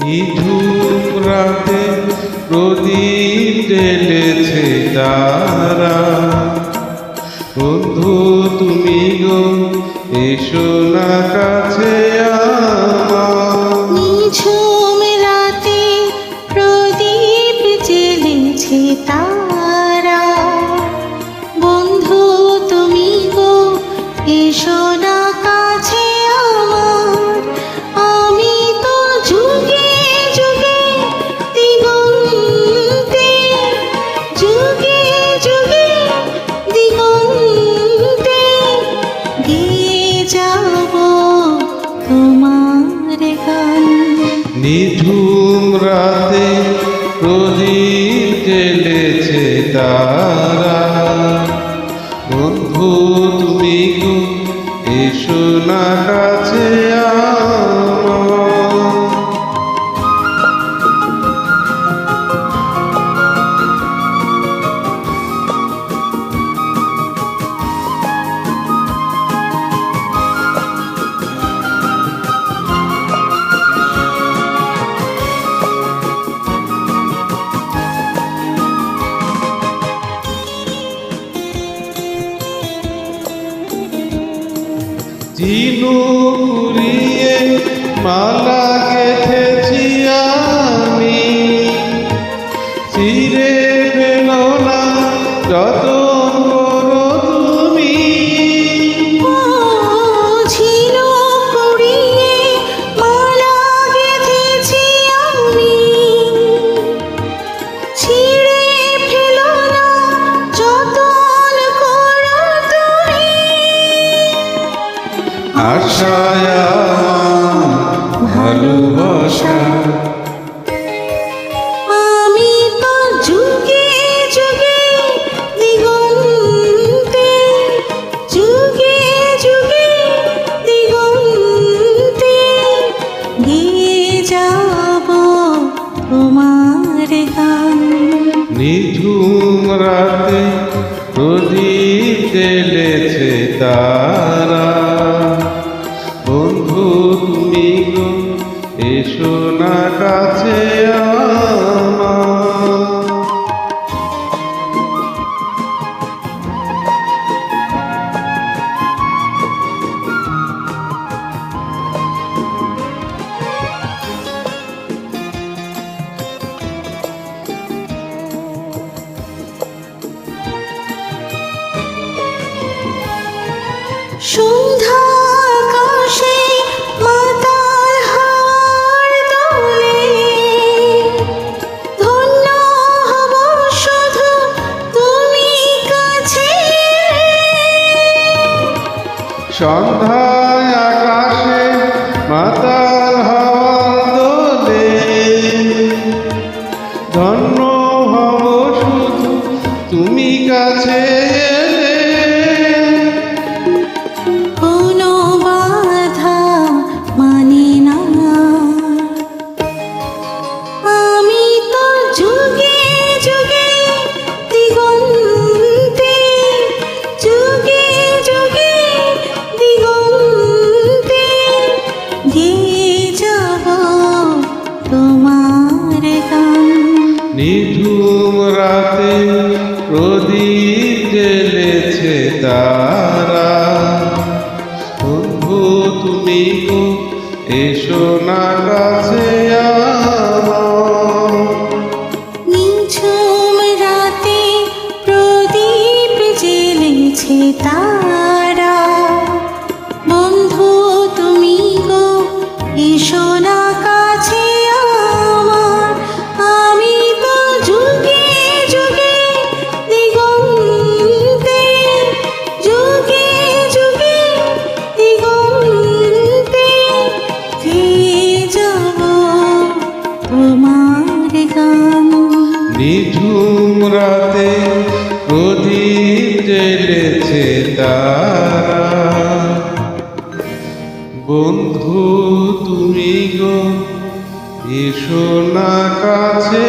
নিঝুম রাতে প্রদীপ জ্বেলেছে তারা। বন্ধু তুমি গো এসো না কাছে আমার। নিঝুম রাতে প্রদীপ জ্বেলেছে তারা। বন্ধু তুমি গো এসো না কাছে আমার। আমি তো যুগে যুগে দিগন্তে, যুগে যুগে দিগন্তে গেয়ে যাব তোমার গান। নিঝুম রাতে প্রদীপ জ্বেলেছে তারা। বন্ধু তুমি গো এসো না কাছে আমার। ঝিনু কুড়িয়ে মালা গেঁথেছি আমি, ছিঁড়ে ফেলো না যতন করো তুমি। ঝিনু কুড়িয়ে মালা গেঁথেছি আমি, ছিঁড়ে ফেলো না যতন করো তুমি। আশায় আমার ভালোবাসা, আমি তো যুগে যুগে দিগন্তে, যুগে যুগে দিগন্তে গেয়ে যাব তোমার গান। নিঝুম রাতে প্রদীপ জ্বেলেছে তারা। বন্ধু তুমি গো এসো না কাছে আমার। সন্ধ্যা আকাশে মাতাল হাওয়ার দোলে, ধন্য হব শুধু তুমি কাছে। সন্ধ্যায় আকাশে মাতাল হাওয়ার দোলে, ধন্য হব শুধু তুমি কাছে এলে। কোনো বাধা মানে না, আমি তো যুগে যুগে দিগন্তে, যুগে যুগে দিগন্তে গেয়ে যাব তোমার গান। নিঝুম রাতে প্রদীপ জ্বেলেছে তারা। বন্ধু তুমি গো এসো না কাছে আমার। নিঝুম রাতে প্রদীপ জ্বেলেছে তারা। বন্ধু তুমি গো এসো না কাছে আমার। আমি তো যুগে যুগে দিগন্তে, যুগে যুগে দিগন্তে গেয়ে যাব তোমার গান। নিঝুম রাতে প্রদীপ জ্বেলেছে তারা। বন্ধু তুমি গো এসো না কাছে